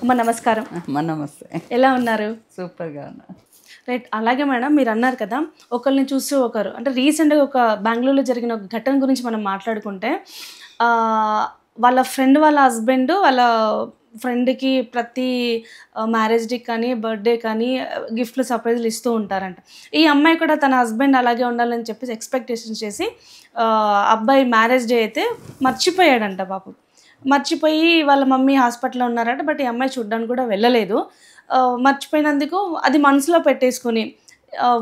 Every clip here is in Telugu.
అమ్మ నమస్కారం. నమస్తే. ఎలా ఉన్నారు? సూపర్గా ఉన్నా. రైట్. అలాగే మేడం మీరు అన్నారు కదా, ఒకరిని చూసి ఒకరు అంటే రీసెంట్గా ఒక బెంగళూరులో జరిగిన ఒక ఘటన గురించి మనం మాట్లాడుకుంటే వాళ్ళ ఫ్రెండ్ వాళ్ళ హస్బెండ్ వాళ్ళ ఫ్రెండ్కి ప్రతి మ్యారేజ్ డే కానీ బర్త్డే కానీ గిఫ్ట్లు సర్ప్రైజ్లు ఇస్తూ ఉంటారంట. ఈ అమ్మాయి కూడా తన హస్బెండ్ అలాగే ఉండాలని చెప్పేసి ఎక్స్పెక్టేషన్స్ చేసి అబ్బాయి మ్యారేజ్ డే అయితే మర్చిపోయాడంట పాపం. మర్చిపోయి వాళ్ళ మమ్మీ హాస్పిటల్లో ఉన్నారంట. బట్ ఈ అమ్మాయి చూడ్డానికి కూడా వెళ్ళలేదు. మర్చిపోయినందుకు అది మనసులో పెట్టేసుకొని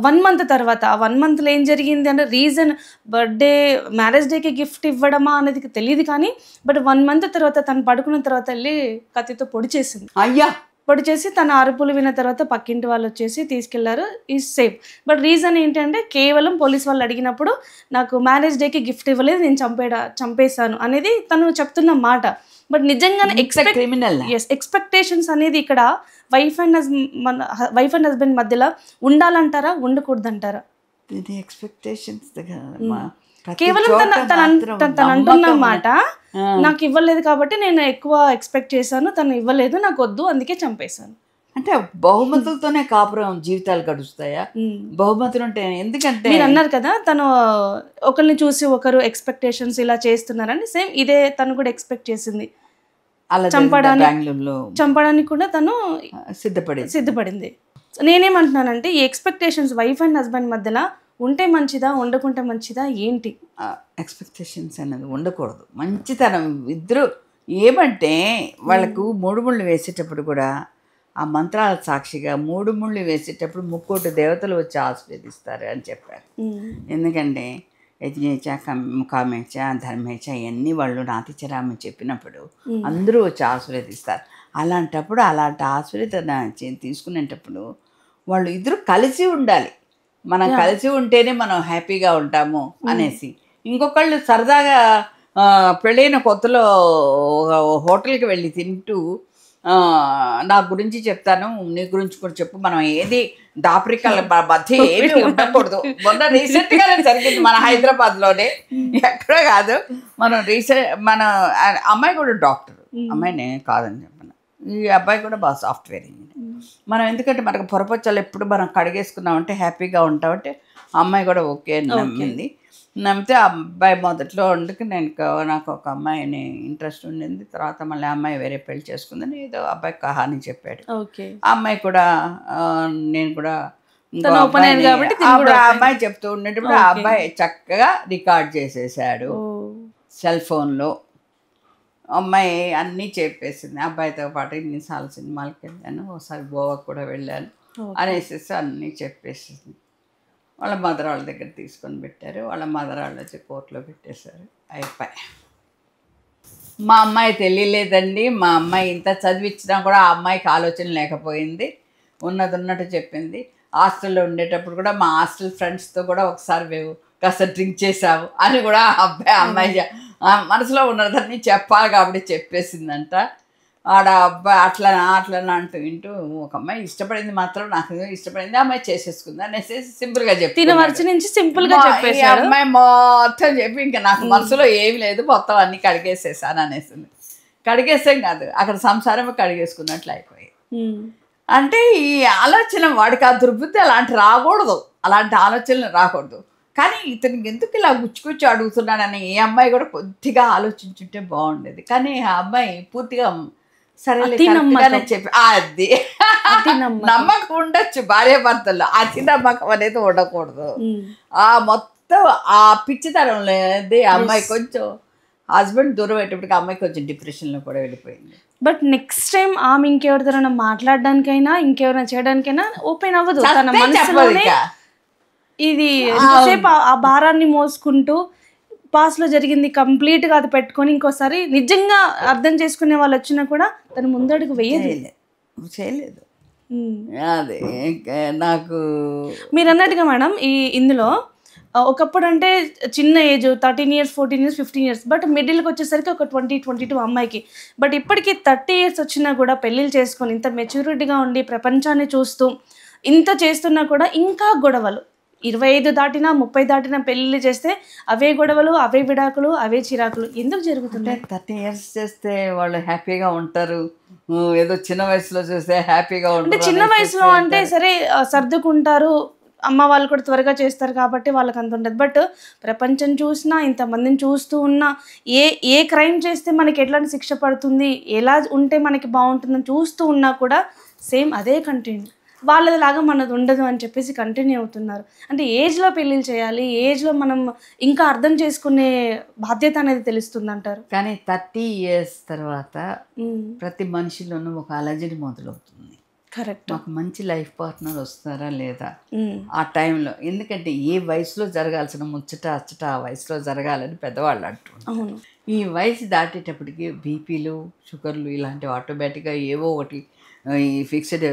1 మంత్ తర్వాత ఆ 1 మంత్లో ఏం జరిగింది అంటే రీజన్ బర్త్డే మ్యారేజ్ డేకి గిఫ్ట్ ఇవ్వడమా అనేది తెలియదు కానీ బట్ 1 మంత్ తర్వాత తను పడుకున్న తర్వాత వెళ్ళి కత్తితో పొడి చేసింది. అయ్యా పొడి చేసి తన అరుపులు విన్న తర్వాత పక్కింటి వాళ్ళు వచ్చేసి తీసుకెళ్లారు. Is safe. బట్ రీజన్ ఏంటంటే కేవలం పోలీస్ వాళ్ళు అడిగినప్పుడు నాకు మ్యారేజ్ డేకి గిఫ్ట్ ఇవ్వలేదు, నేను చంపేశాను అనేది తను చెప్తున్న మాట. బట్ నిజంగానే ఎక్స్పెక్టేషన్స్ అనేది ఇక్కడ వైఫ్ అండ్ హస్బెండ్ మధ్యలో ఉండాలంటారా, ఉండకూడదంటారా? కేవలం తను అంటున్న మాట నాకు ఇవ్వలేదు కాబట్టి నేను ఎక్కువ ఎక్స్పెక్ట్ చేశాను, తను ఇవ్వలేదు, నాకు వద్దు, అందుకే చంపేశాను అంటే బహుమతులతోనే కాపురం జీవితాలు గడుస్తాయా? బహుమతులు ఉంటే ఎందుకంటే మీరు అన్నారు కదా తను ఒకరిని చూసి ఒకరు ఎక్స్పెక్టేషన్స్ ఇలా చేస్తున్నారని, సేమ్ ఇదే తను కూడా ఎక్స్పెక్ట్ చేసింది. చంపడానికి కూడా తను సిద్ధపడింది. నేనేమంటున్నానంటే ఈ ఎక్స్పెక్టేషన్స్ వైఫ్ అండ్ హస్బెండ్ మధ్యలో ఉంటే మంచిదా, ఉండకుంటే మంచిదా, ఏంటి? ఎక్స్పెక్టేషన్స్ అనేది ఉండకూడదు. మంచితనం ఇద్దరు ఏమంటే వాళ్ళకు 3 ముళ్ళు వేసేటప్పుడు కూడా ఆ మంత్రాల సాక్షిగా 3 ముళ్ళు వేసేటప్పుడు 3 దేవతలు వచ్చి ఆశీర్వదిస్తారు అని చెప్పారు. ఎందుకంటే యజ్ఞేచ కామేచ ధర్మేచ ఇవన్నీ వాళ్ళు నాతిచరామని చెప్పినప్పుడు అందరూ వచ్చి ఆశీర్వదిస్తారు. అలాంటప్పుడు అలాంటి ఆశీర్వదన తీసుకునేటప్పుడు వాళ్ళు ఇద్దరు కలిసి ఉండాలి. మనం కలిసి ఉంటేనే మనం హ్యాపీగా ఉంటాము అనేసి. ఇంకొకళ్ళు సరదాగా పెళ్ళైన కొత్తలో హోటల్కి వెళ్ళి తింటూ నా గురించి చెప్తాను, నీ గురించి కూడా చెప్పు, మనం ఏది దాపరికాల మధ్య ఏమీ ఉండకూడదు. మొన్న రీసెంట్గానే జరిగింది మన హైదరాబాద్లోనే, ఎక్కడో కాదు. మన అమ్మాయి కూడా డాక్టర్, అమ్మాయిని కాదని చెప్పను, ఈ అబ్బాయి కూడా బాగా సాఫ్ట్వేర్ ఇంజనీర్. మనం ఎందుకంటే మనకు పొరపచ్చాలు ఎప్పుడు మనం కడిగేసుకున్నామంటే హ్యాపీగా ఉంటామంటే అమ్మాయి కూడా ఓకే అని నమ్మింది. నమ్మితే ఆ అబ్బాయి మొదట్లో వండుకు నాకు ఒక అమ్మాయిని ఇంట్రెస్ట్ ఉండింది, తర్వాత మళ్ళీ అమ్మాయి వేరే పెళ్లి చేసుకుందని ఏదో అబ్బాయి కహాని చెప్పాడు. ఆ అమ్మాయి కూడా నేను కూడా ఆ అమ్మాయి చెప్తూ ఉండేటప్పుడు ఆ అబ్బాయి చక్కగా రికార్డ్ చేసేసాడు సెల్ ఫోన్లో. అమ్మాయి అన్నీ చెప్పేసింది. అబ్బాయితో పాటు ఇన్నిసార్లు సినిమాలకి వెళ్ళాను, ఒకసారి గోవాకు కూడా వెళ్ళాను అనేసి అన్నీ చెప్పేసింది. వాళ్ళ మదరాళ్ళ దగ్గర తీసుకొని పెట్టారు. వాళ్ళ మదరాళ్ళు వచ్చి కోర్టులో పెట్టేశారు. అయిపోయి మా అమ్మాయి తెలియలేదండి. మా అమ్మాయి ఇంత చదివించినా కూడా ఆ అమ్మాయికి ఆలోచన లేకపోయింది. ఉన్నట్టు చెప్పింది. హాస్టల్లో ఉండేటప్పుడు కూడా మా హాస్టల్ ఫ్రెండ్స్తో కూడా ఒకసారి మేము కాస్త డ్రింక్ చేసాము అని కూడా అమ్మాయి మనసులో ఉన్నదాన్ని చెప్పాలి కాబట్టి చెప్పేసిందంట. ఆడ అబ్బాయి అట్లా అంటూ వింటూ ఒక అమ్మాయి ఇష్టపడింది, మాత్రం నాకు ఇష్టపడింది, అమ్మాయి చేసేసుకుంది అనేసి సింపుల్గా చెప్పి అమ్మాయి మొత్తం చెప్పి ఇంకా నాకు మనసులో ఏమి లేదు, మొత్తం అన్ని కడిగేసేసాను అనేసింది. కడిగేసాం కాదు, అక్కడ సంసారం కడిగేసుకున్నట్లు అయిపోయి. అంటే ఈ ఆలోచన వాడికి ఆ దుర్బుద్ధి అలాంటి రాకూడదు, అలాంటి ఆలోచనలు రాకూడదు. కానీ ఇతనికి ఎందుకు ఇలా గుచ్చుకొచ్చి అడుగుతున్నాడని ఈ అమ్మాయి కూడా కొద్దిగా ఆలోచించుంటే బాగుండేది. కానీ ఆ అమ్మాయి పూర్తిగా సరే చెప్పి అది నమ్మకం ఉండొచ్చు భార్యాభర్తల్లో, అతి నమ్మకం అనేది ఉండకూడదు. ఆ మొత్తం ఆ పిచ్చితనంలో అమ్మాయి కొంచెం హస్బెండ్ దూరం అయ్యేటప్పటికి అమ్మాయి కొంచెం డిప్రెషన్లో కూడా వెళ్ళిపోయింది. బట్ నెక్స్ట్ టైం ఆమె ఇంకెవరితోనైనా మాట్లాడడానికైనా ఇంకెవరైనా చేయడానికైనా ఓపెన్ అవ్వదు. తన మనసులోనే ఇది ఎంతసేపు ఆ భారాన్ని మోసుకుంటూ పాస్లో జరిగింది కంప్లీట్గా అది పెట్టుకొని ఇంకోసారి నిజంగా అర్థం చేసుకునే వాళ్ళు వచ్చినా కూడా తను ముందడుగు చేయలేదు. అదే నాకు మీరు అన్నట్టుగా మేడం ఇందులో ఒకప్పుడు అంటే చిన్న age 13 years 14 years 15 years, but మిడిల్కి వచ్చేసరికి ఒక 20-22 అమ్మాయికి. బట్ ఇప్పటికీ 30 years వచ్చినా కూడా పెళ్ళిళ్ళు చేసుకొని ఇంత మెచ్యూరిటీగా ఉండి ప్రపంచాన్ని చూస్తూ ఇంత చేస్తున్నా కూడా ఇంకా గొడవలు. 25 దాటినా 30 దాటినా పెళ్ళిళ్ళు చేస్తే అవే గొడవలు, అవే విడాకులు, అవే చిరాకులు ఎందుకు అంటే జరుగుతున్నాయి? 30 ఇయర్స్ చేస్తే వాళ్ళు హ్యాపీగా ఉంటారు, ఏదో చిన్న వయసులో చేస్తే హ్యాపీగా అంటే ఉంటారు చిన్న అనేసి వయసులో అంటే అంటారు. సరే సర్దుకుంటారు. అమ్మ వాళ్ళు కూడా త్వరగా చేస్తారు కాబట్టి వాళ్ళకి అంత ఉండదు. బట్ ప్రపంచం చూసినా, ఇంతమందిని చూస్తూ ఉన్నా, ఏ ఏ క్రైమ్ చేస్తే మనకి ఎట్లాంటి శిక్ష పడుతుంది, ఎలా ఉంటే మనకి బాగుంటుందని చూస్తూ ఉన్నా కూడా సేమ్ అదే కంటిన్యూ. వాళ్ళదిలాగా మనది ఉండదు అని చెప్పేసి కంటిన్యూ అవుతున్నారు. అంటే ఏజ్‌లో పెళ్ళిళ్ళు చేయాలి. ఏజ్‌లో మనం ఇంకా అర్థం చేసుకునే బాధ్యత అనేది తెలుస్తుందంటారు. కానీ 30 ఇయర్స్ తర్వాత హ్మ్. ప్రతి మనిషిలోనూ ఒక అలజడి మొదలవుతుంది. కరెక్ట్. మాకు మంచి లైఫ్ పార్ట్నర్ వస్తారా లేదా హ్మ్. ఆ టైంలో. ఎందుకంటే ఏ వయసులో జరగాల్సిన ముచ్చట అచ్చట ఆ వయసులో జరగాలని పెద్దవాళ్ళు అంటున్నారు. అవును. ఈ వయసు దాటేటప్పటికి బీపీలు, షుగర్లు ఇలాంటివి ఆటోమేటిక్గా ఏవో ఒకటి ఈ ఫిక్స్డ్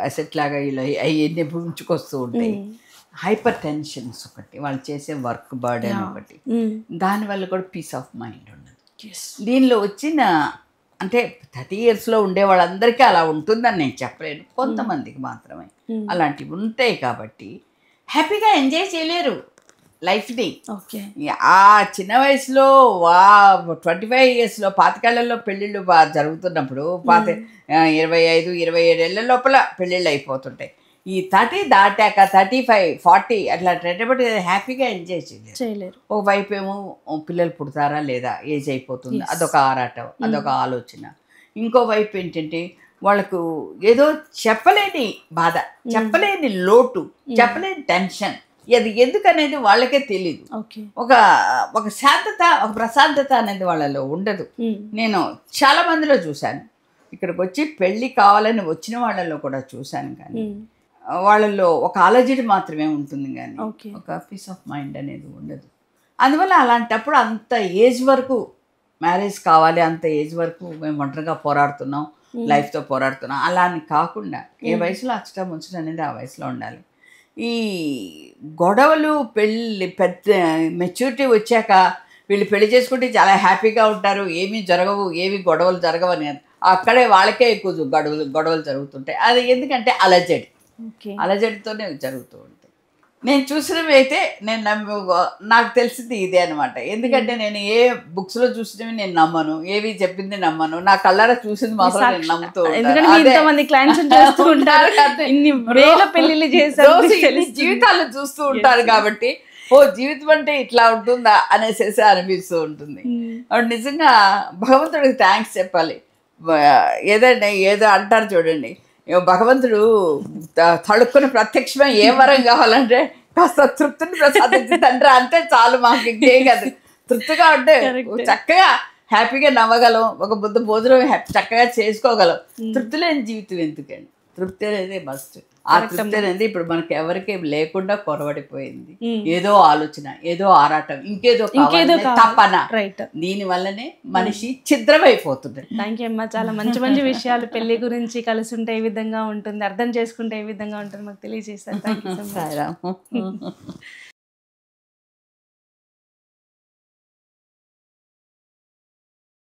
అసెట్ లాగా ఇలా అవన్నీ పుంజుకొస్తూ ఉంటాయి. హ్మ్. హైపర్ టెన్షన్స్ ఒకటి, వాళ్ళు చేసే వర్క్ బర్డెన్ ఒకటి, హ్మ్. దానివల్ల కూడా పీస్ ఆఫ్ మైండ్ ఉండదు. యెస్. దీనిలో వచ్చిన అంటే 30 ఇయర్స్లో ఉండే వాళ్ళందరికీ అలా ఉంటుందని నేను చెప్పలేను, కొంతమందికి మాత్రమే అలాంటివి ఉంటాయి. కాబట్టి హ్యాపీగా ఎంజాయ్ చేయలేరు లైఫ్ని. ఓకే. ఆ చిన్న వయసులో 25 ఇయర్స్లో పాతికేళ్లలో పెళ్ళిళ్ళు జరుగుతున్నప్పుడు 25, 27 ఏళ్ళ లోపల పెళ్ళిళ్ళు అయిపోతుంటాయి. ఈ 30 దాటాక 35, 40 అట్లా అట్లాంటి హ్యాపీగా ఎంజాయ్ చేయలేరు. చేయలేరు. ఒకవైపు ఏమో పిల్లలు పుడతారా లేదా, ఏజ్ అయిపోతుంది, అదొక ఆరాటం, అదొక ఆలోచన. ఇంకోవైపు ఏంటంటే వాళ్ళకు ఏదో చెప్పలేని బాధ, చెప్పలేని లోటు, చెప్పలేని టెన్షన్. అది ఎందుకనేది వాళ్ళకే తెలీదు. ఓకే. ఒక ఒక శాంతత, ఒక ప్రశాంతత అనేది వాళ్ళలో ఉండదు. నేను చాలా మందిలో చూశాను. ఇక్కడికి వచ్చి పెళ్ళి కావాలని వచ్చిన వాళ్ళలో కూడా చూశాను. కానీ వాళ్ళల్లో ఒక అలజడి మాత్రమే ఉంటుంది, కానీ ఓకే. ఒక పీస్ ఆఫ్ మైండ్ అనేది ఉండదు. అందువల్ల అలాంటప్పుడు అంత ఏజ్ వరకు మ్యారేజ్ కావాలి, అంత ఏజ్ వరకు మేము ఒంటరిగా పోరాడుతున్నాం, లైఫ్తో పోరాడుతున్నాం అలా అని కాకుండా ఏ వయసులో అచ్చట ముచ్చట అనేది ఆ వయసులో ఉండాలి. ఈ గొడవలు పెళ్ళి పెద్ద మెచ్యూరిటీ వచ్చాక వీళ్ళు పెళ్లి చేసుకుంటే చాలా హ్యాపీగా ఉంటారు, ఏమీ జరగవు, ఏమీ గొడవలు జరగవని అక్కడే వాళ్ళకే ఎక్కువ గొడవలు జరుగుతుంటాయి. అది ఎందుకంటే అలజడి, ఓకే. అలజడితోనే జరుగుతూ ఉంటాయి. నేను చూసినవి అయితే నాకు తెలిసింది ఇదే అనమాట. ఎందుకంటే నేను ఏ బుక్స్లో చూసినవి నేను నమ్మను, ఏవి చెప్పింది నమ్మను, నా కళ్ళారా చూసింది మాత్రం నేను నమ్ముతూ ఎందుకంటే మీరు ఇంతమంది క్లయింట్స్ చేస్తూ ఉంటారు, ఇన్ని వేల పెళ్ళిళ్ళు చేశారు, జీవితాలు చూస్తూ ఉంటారు. కాబట్టి జీవితం అంటే ఇట్లా ఉంటుందా అనేసి అనిపిస్తూ ఉంటుంది. అప్పుడు నిజంగా భగవంతుడికి థ్యాంక్స్ చెప్పాలి. ఏదో అంటారు చూడండి, భగవంతుడు తడుక్కుని ప్రత్యక్షమే ఏ వరం కావాలంటే కాస్త తృప్తిని ప్రసాదించి తండ్రి అంటే చాలు, మాకు ఇంకేం కాదు. తృప్తిగా ఉంటే చక్కగా హ్యాపీగా నవ్వగలం, ఒక బుద్ధ భోజనం చక్కగా చేసుకోగలం. తృప్తి లేని జీవితం ఎందుకండి? తృప్తి అనేది మస్ట్. ఆ తృప్తి అనేది ఇప్పుడు మనకి ఎవరికి లేకుండా కొరవడిపోయింది. ఏదో ఆలోచన, ఏదో ఆరాటం, ఇంకేదో తపన, దీని వల్లనే మనిషి ఛిద్రమైపోతుంది. థ్యాంక్ యూ అమ్మా. చాలా మంచి మంచి విషయాలు పెళ్లి గురించి, కలిసి ఉంటే ఏ విధంగా ఉంటుంది, అర్థం చేసుకుంటే ఏ విధంగా ఉంటుంది మాకు తెలియజేశారు. Thank you so much.